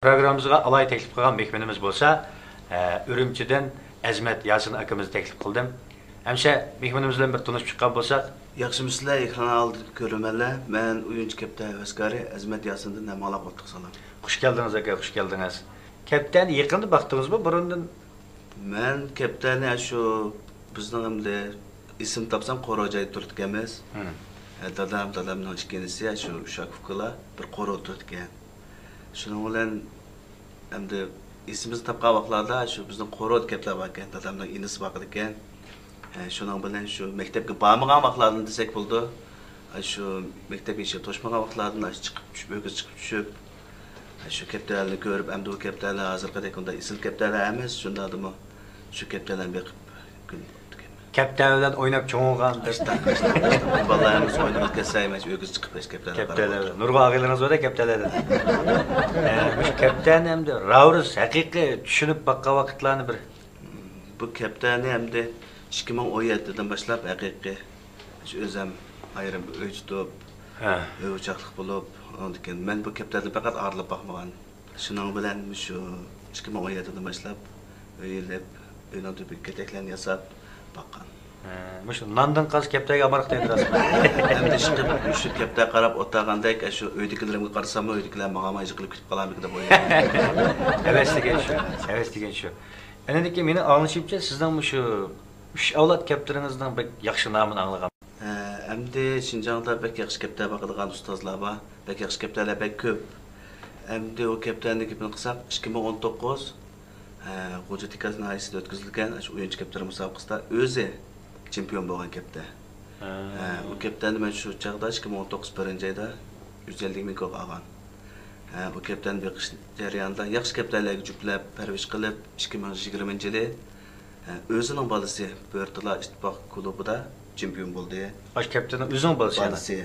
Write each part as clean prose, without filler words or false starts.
Programımızga alay teklif qilgan mehmonimiz bo'lsa, Ürümçiden Azmat Yasin akamizni teklif qildim. Hemşe mehmonimiz bilan bir tanışıp chiqqan bo'lsak, yaxshimisizlar, ekran oldi ko'ramanlar. Men o'yinchi kaptan Vaskari Azmat Yasindan namoqlab o'tdik salam. Xush keldiniz aka, xush keldiniz. Kaptan yaqinda baqdingizmi burundan? Men kaptani shu bizning hamda ism topsam Qo'rojoy turtganmiz. Dadamning ikkinchisi shu Ushakovkala bir Qo'ro turtgan. Shuning bilan hamda ismimizni topgan vaqtlarda shu bizning Qo'ro kaptan bor ekan, dadamning inisi bor ekan. Shuning bilan shu maktabga bormagan vaqtlardan desak bo'ldi. Shu maktabga to'shmagan vaqtlardan chiqib tushib, o'giz chiqib tushib, shu kaptanlarni ko'rib, hamda u kaptanlar hozirgidek unda ism kaptanlar emas, shundadimi shu kaptanlarni beqib kun o'tgan. Kaptan bilan o'ynab cho'ng'gan bolalarimiz o'ynab ketsa-emas, o'giz chiqib kaptanlar. Kaptanlar. Nurg'a og'aylarimiz bor kaptanlardan. Mush kaptan hamda Ravrus haqiqiy tushunib baqqan vaqtlarni bir. Bu kaptani hamda 2017'den boshlab haqiqiy shu o'zim ayrim uy tutib, o'chaqliq bo'lib, ondan keyin men bu kaptanni faqat arilib boqmagan. Shuning bilan shu 2017'den boshlab o'ylab, uydan tupik keteklarni yasab boqqan. Mush nandan qaz kaptaga amarq deydirasiz. Endi chiqib shu kaptan qarab o'tagandek, shu uydagilarga qarasam, uydagilar menga yiqilib ketib qolarmidi deb o'ylayman. Heves degan shu. Anadaki meni anglashimcha sizdan shu 3 avlod kaptaringizdan bek yaxshi nomini anglagan. Endi Şinjan'da bek yaxshi kaptan baqadigan ustozlar bor, bek yaxshi kaptanlar bek ko'p. Endi o kaptanni gapini qilsak 2019 Xo'ja Tikaz nahiyasida o'tkazilgan shu o'yinchi kaptan musobaqasida o'zi chempion bo'lgan kaptan. U kaptanni men shu chaqda 2019 birinchi oyda 150 ming ko'p olgan. Bu kaptan beqish jarayonida yaxshi kaptanlarga juplab parvish qilib 2020-yili o'zining bolasi Börtila İttifaq klubida chempion bo'ldi. Aş kaptanın o'zining bolasi.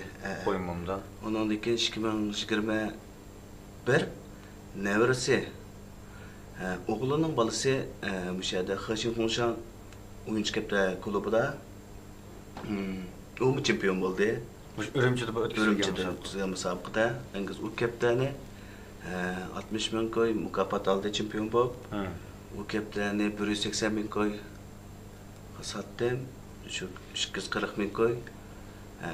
Qo'ymamdan. Ondan keyin 2021 nevrisi o'g'lining bolasi mushada Xashin Xongshan o'yinchi kaptan klubida u chempion bo'ldi. Ürümçide o'tkazilgan musobaqada ingiz u kaptani 60 ming koy mukofot oldi chempion bo'lib. U kaptani 180 ming koy satdim. Şu 240 ming koy.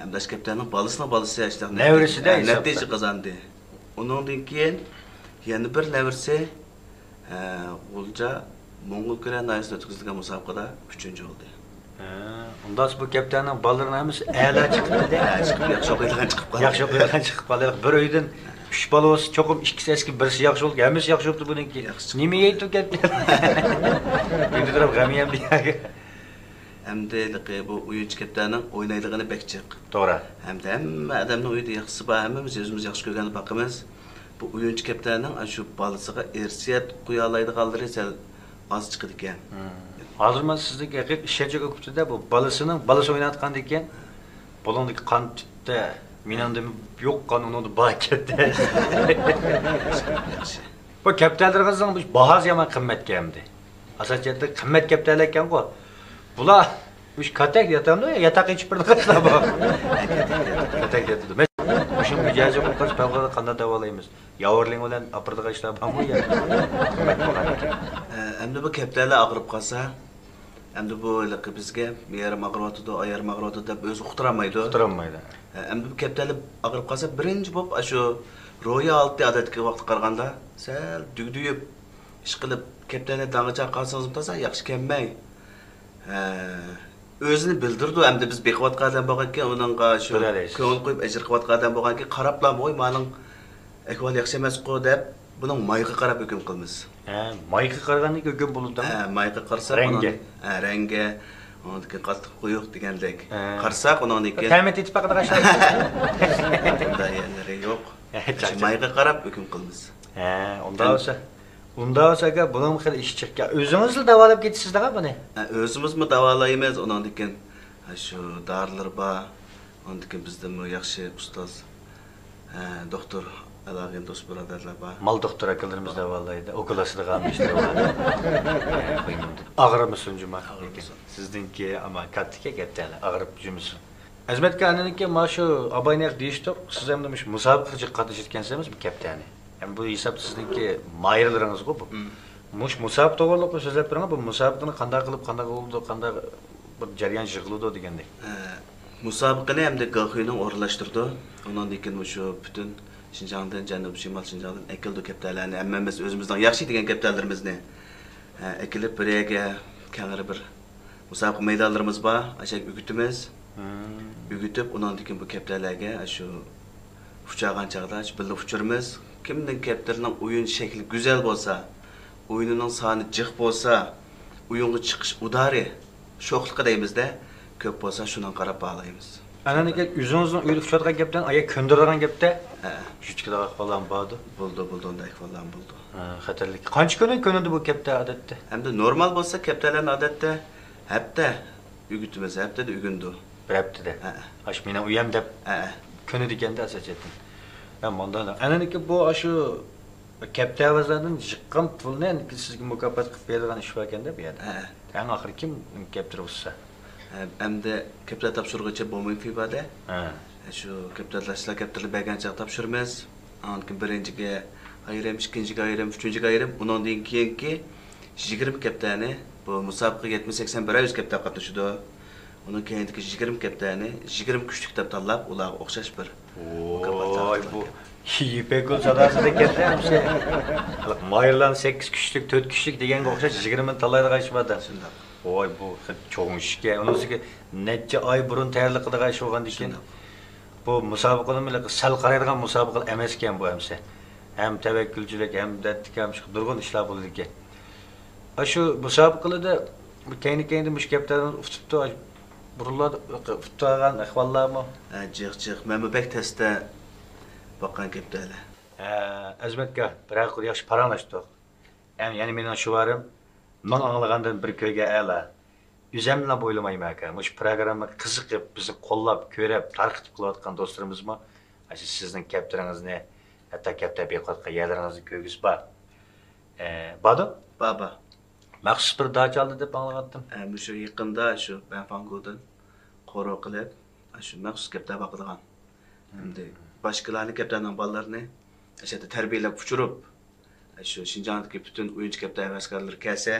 Amdash kaptanning bolasi ashtar nevrisida natija qozondi. Undan keyin yana bir nevrisi G'ulja Mo'ng'ul Koreya nahiyasida o'tkazilgan musobaqada 3-chi bo'ldi. Undan bu kaptanning bolalarni hamisi a'la chiqdi. Chiqib yaxshi o'qiydigan chiqib qoldi. Yaxshi o'qiydigan chiqib qoldi. Bir uydan 3 bola olsa cho'qim ikkisi eski birisi yaxshi bo'ldi. Hammasi yaxshi bo'ldi buniki. Nima yeydi kaptan? Endi turib g'ami ham deydi. Hamda bu o'yinchi kaptanning o'ynaydigini bekchiq. To'g'ri. Hamma odamning uyida yaxshisi bor, hammamiz o'zimiz yaxshi ko'rganini boqamiz. Bu o'yinchi kaptanning shu bolasiga ersiyat qo'ya oladiganlari sal oz chiqdi ekan. Hozir men sizdagi haqiqiy ishonchga ko'ptida bu bolasi o'ynatgan ekan. Bolondagi qon tutda menanda yo'q qon uni bor ketdi. Bu kaptanlaringizning bu bahosi ham qimmatga hamdi. Asosiyatda qimmat kaptanlar ekan-ku. Bular uch katak yatamda yataq ichib bir qilsa bor. Katak yatadi. Men o'sha mijozi bo'lib qolsa qanday davolaymiz? Yavorling bilan apirdiga ishlar bormi ya? Endi bu kaptanlar og'rib qolsa, endi bu bizga meyarim og'riyotdi, ayarim og'riyotdi deb o'zi uqtiramaydi. Endi bu kaptanlar og'rib qolsa, birinchi bo'lib shu ro'ya olti odatga vaqt qaraganda sal dugduyib ish qilib kaptanlar dang'icha qolsangiz bo'lsa yaxshi kelmay. O'zini bildirdi, hamda biz beqiyotgan bo'lgan ekan, uningga shu ko'ngil qo'yib ajr qilayotgan bo'lgan ekan, qarablar, "Voy, mening ahvol yaxshi emas-ku" deb buning mayga qarab hukm qilamiz. Mayga qaraganda hukm bo'ladi. Mayga qarsa rangi, undan keyin qattiq qo'yuq degandek. Qarsak undan keyin ta'min etib baqada qashlar. Unda yana yo'q. Mayga qarab hukm qilamiz. Unda olsa bunun xil ish chiqqan. O'zingizni davolab ketisizlar buni? O'zimizmi davolaymiz, undan keyin shu dorilar bor. Undan keyin bizda yaxshi ustoz doktor Alag'in do'st birodarlar bor. Mal doktor akalarimiz davolaydi. Okulasida qolmishlar. Og'rimisin juma. Sizningki ama kattike ketdilar. Og'rib jumisi. Azmat kanınki ma shu abaynak deyishdi. Siz ham musobaqa qatnashib ketgansizmi bu kaptani? Yani bu hesap sizdeki mayırlarınız bu. Muş musabık doğrulukla sözlep durun bu musabıkını qanday qilib qanday oldu, qanday bir jarayan yig'ildi degandek. Musabıqını hem de Gahuy'un orlaştırdı. Ondan dikin şu bütün Şinjan'dan, Cenab-ı Şimal Şinjan'dan ekildi keptalarını, emmemiz özümüzden yaxşı degen keptalarımızı ekilip bir yere kenarı bir musabık meydanlarımız var, aşağı ügütümüz. Ügütüp ondan dikin bu keptalarga şu uçağın çağda birlikte uçurumuz. Kimden keptalarının oyun şekli güzel olsa, oyununun sahne cık olsa, oyunga çıkış udarı, şoqlıqı deymiz de, köp olsa şundan qarab bağlayımız. Ananiki yüzünüzün uyluq uçatgan gepten aya köndürgan gepte juchkidaga falan bağdı. Buldu onday falan buldu. Xatarlik. Qancha kun köndü bu gepte adatda? Hem de normal bolsa keptelerin adette hepte ügütümüz, hepte de ügündü. Bir haftada. Aş meni uyam dep köndü degende asachetin. Ben mondan. Ananiki bu aşı kepte avazlardan chiqqan pulni sizga mukofot qilib bergan ish bor ekanda bu yerda. En oxiri kim keptirib olsa? Hem de kepte tapşırgıcı bombayı fibade. Şu kepteler kepteler beğenecek tapşırmaz. Anki birinciye ayırım, ikinciye ayırım, üçüncüye ayırım. Ondan deyin ki 20 kepteni bu musabıkı 70-80 100 kepte katışıdı. Onun kendiki 20 kepteni 20 küçük tap tallap ulağı okşaş bir. Oy bu yipek olsa da size kepte bir şey. Mayırlan 8 kişilik, 4 kişilik degen okşaş 20 tallayda kaçmadı. Oy bu çoğun işke. Onun için netçe ay burun tayyorlik qilib qayshi bo'lgan ekan. Bu musobaqani bilan sal qaraydigan musobaqa emas ekan bu hamsa. Hem tevekkülçülük hem dettik hem şu durgun işler bo'ladi ekan. Shu musobaqalarda bu keyni mush gaplarni ufutibdi, buriladi, ufutgan ahvollarmi? Jiq. Men bu bek testda boqqan gaplar. Azmatga biroq yaxshi paranglashdik. Yani mening shu varim men anglagandan bir köyge a'la. Yüzemle boylamayım aka. Muş programma qiziqib, bizni qo'llab, ko'rib, tarqitib qilayotgan do'stlarimizmi? Aşı sizning kaptaringizni, hatto kapta beqotqa yerlaringizni ko'rgis bor. Bado? Baba. Maxsus bir dacha oldi deb anglagandim. Shu yaqinda shu Banfangodan qoro qilib, shu maxsus kapta baqirgan. Endi boshqalarning kaptaning bolalarini ashada tarbiyalab uçurup, shu Şinjandagi bütün o'yinchi kapta havaskorlar kelsa,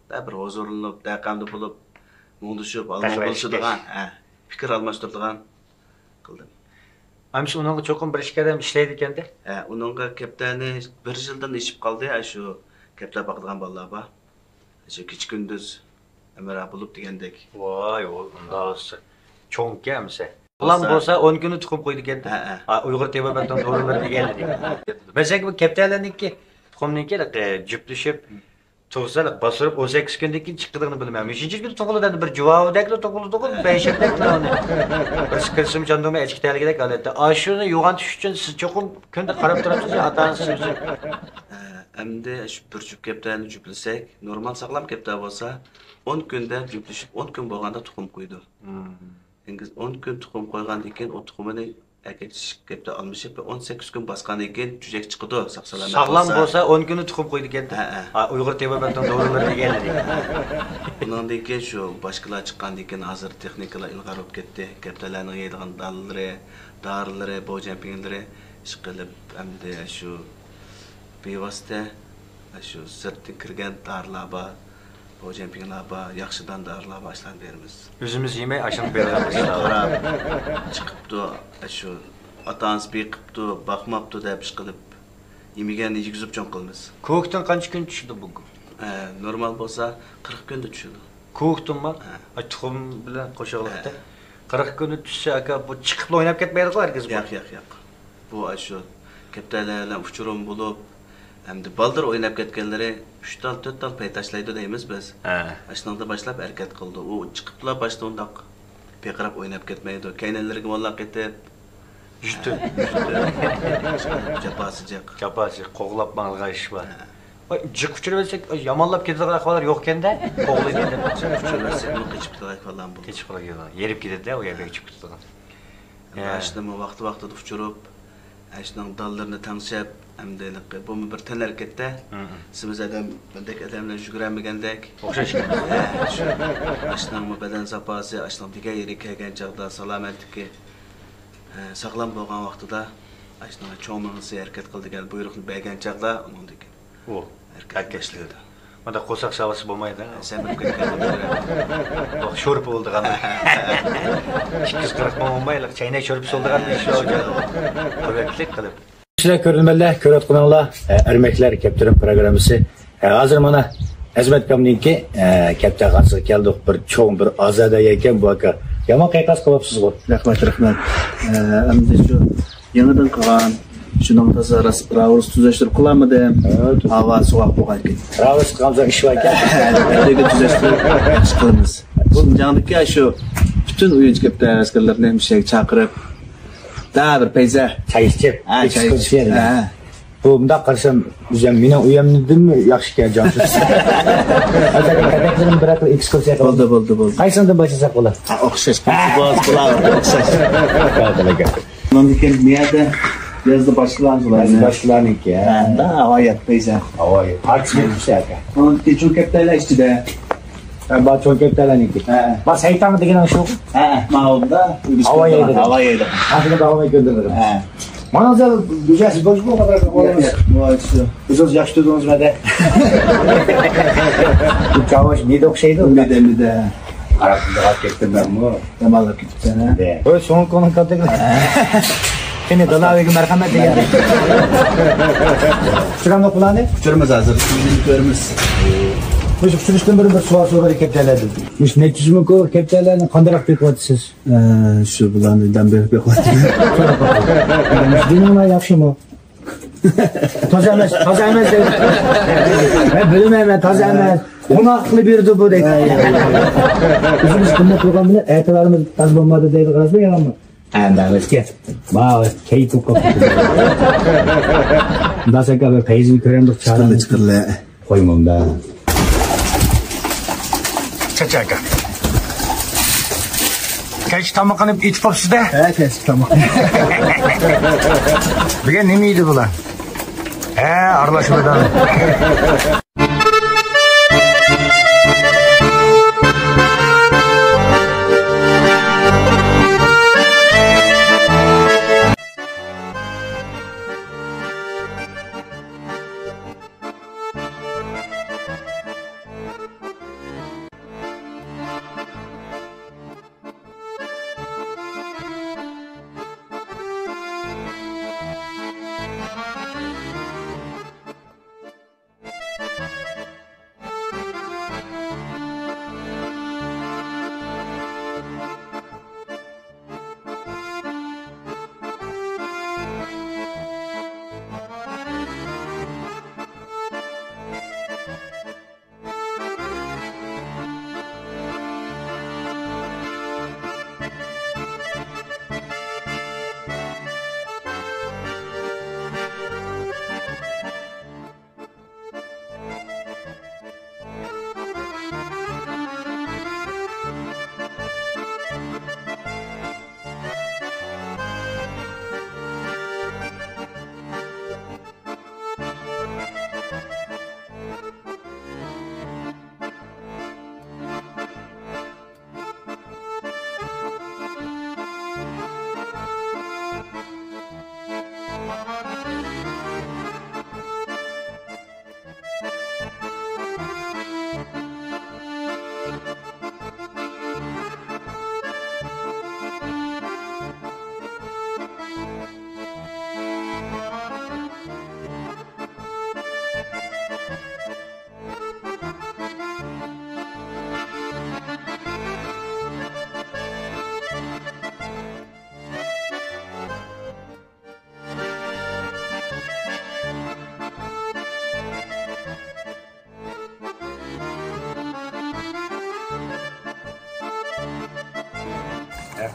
da bir huzurlanib, daqamda bo'lib, muğduşup, almamıştıgan, fikir almıştırdıgan kıldım. Amş onunla çokum bir işkadem işleydi kendi. Onunla kaptanı bir yıldan işip kaldı ya şu kaptan bakılan vallahi ba. Şu küçük gündüz Ömer bulup digendek. Vay onda olsa. Çok gelmişse. Ulan olsa 10 günü tukup koydu kendi. Uygur tebabaktan doğruları geldi. Mesela bu kaptanlarınki tukumninki cüplüşüp To'g'risalik bosirib 18 kundan keyin chiqqanini bilmayman. 3-chi kun tug'iladi bir juvovdaklar tug'ildi, 5-daklar. Bir skilsim jandoma echkitaligidek holatda. Ashuni yo'g'ontish uchun siz cho'qim kunda qarab turasiz, ota-onasiz uchun. Endi shu bir jup kaptani juplasak, normal sog'lom kapta bo'lsa, 10 kunda juplashib, 10 kun bo'lganda tuxum qo'ydi. Endi 10 kun tuxum qo'ygandan keyin o tuxumini Kepte almışıp 18 gün baskandan keyin cücek çıkıdı saqsalar. Sağlam bolsa 10 günü tuxum qo'ydi ekan. Uyg'ur tebabakdan doğruları geldi. Bundan keyin şu başkalar chiqqandan keyin hozir texnikalar ilg'or bo'lib ketdi. Keptalarning yeydigan dorilar, bojampinglari chiqilib, hamda shu bevosita shu sirtdan kirgan dorilar bor. Bojampinglar bor, yaxshidan dorilar boshlanib beramiz. O'zimiz yemay ashini beramiz. Chiqibdi, shu ota-onasi beqibdi, boqmabdi deb ish qilib, yemaganni yegizib cho'ng qilamiz. Ko'kdan qancha kun tushdi bu? Normal bo'lsa 40 kunda tushdi. Ko'kdanmi? Tuxum bilan qo'shig'liqda 40 kunda tushsa aka bu chiqib o'ynab ketmaydi-ku herkes bu. Yo'q. Bu shu kaptalar bilan uchurum bo'lib, hamda baldır oynab ketganlari 3 tal 4 tal pay tashlaydi deymiz biz. Ashundan boshlab harakat qildi. U chiqiblar boshda undaq peqirab oynab ketmaydi. Kaynalariga mollab ketib Juda. Japasi qo'g'lab mang'ilgan ish bor. Jiq uchirib yomonlab ketadigan ahvollar yo'q ekanda, qo'g'laydi deb. Uchirmaslik qichib turadi falan bu. Kechib qolgan. Yerib ketadi-da, u yerga chiqib turadi. Ashundan vaqti-vaqtida uchirib, ashundan dallarni tangshab, hamdalik bu bir tan harakatda siz adam bundek odamlar yugurmagandek o'xshash. Ashundan badan zapasi, ashundan degan yeri kelgan chaqda salomatligi saqlam bo'lgan vaqtida Aslında çoğunluğu hareket kıldıgan buyruğunu beğen çağda onun dikin. O. Erkekleşti. Bunda kosak savası bulmaydı. Sen bir kırkan. Bak şorup oldu ganda. 240 olmayla çaynak şorup oldu ganda iş olacak. Kuvvetlik kılıp. Sizler görünmeli, köretkunanlar, ermekler keptirin programısı. Hazır mana Azmat Kamninki kepte qarşı keldik bir çoğun bir azada eken bu aka. Yaman qayqas qılıpsız bu. Rahmat. Endi shu yangidan qilgan shundan toza ravus tuzashtirib qilamidim. Havo sovuq bo'lgan ekan. Ravus qilsa ish var ekan. Ertaga tuzashtirib yaxshi qilamiz. Janlikka shu butun uyinchi kapta askarlarni ham ishga chaqirib da bir payza Çay içip, çay içib. Bu bunda qarasam o'zim mening uyimnidimi yaxshi ekan jonsiz. Hozir kadaklarning bir aql ekskursiya qildi. Bo'ldi. Qaysidan boshlasak bo'ladi? O'xshash o'xshash. Bundan keyin niyada yazda boshlanadi. Boshlaniki. Da oyat payza. Avoy, artist aka. Onun kechu kaptalar ichida. Bak çok kaptalaniki. Bak saytamı degan shu. Ma'lumda Havo yedi. Havo Aslında hava gönderirim. Manazal güzel boş bu kadar olmaz. Biz yaşlı tutduğumuz mede. Bu çavaş ne de okşaydı? Midemide. Arasında kalk ettim ben bu. Yamallar gidip sana. Öyle son konu kaldık. Seni dalavegi merhamet de geldi. Çıramda kulağını? Uçurumuz hazır. Bizim görümüz. Biz sürüşten bir sual soruları keptelerdi. Biz ne çizimi koy keptelerden kandırak bekletisiniz. Şu bulanıdan bir bekledim. Dinle yakşı mı? Taze emez dedi. Ben bölümeyim taze emez. Ona aklı birdi bu dedi. Biz kımmet program bile ertelerimiz taz bulmadı dedi. Karası mı yalan mı? Andarız ki. Bağır keyif kapatı. Daha sonra bir peyzimi köremdik çağırın. Çıkırlı. Koymam da. Çaçaka. Kaç tamamını içip hapsıda? Evet, tamam. Bugün ne miydi bu lan? Arlaşmadan.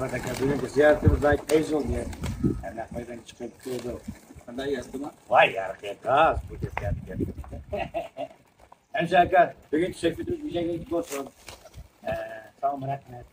Rahmet bugün ziyaretimiz ait teyze oldu ya. Rahmet'den çıkıp gidiyordu. Anda yazdım. Vay arkadaş bu ziyaret. Hemşehriler bugün teşekkür ederiz. Bize geldik olsun. Sağ olun rahmet.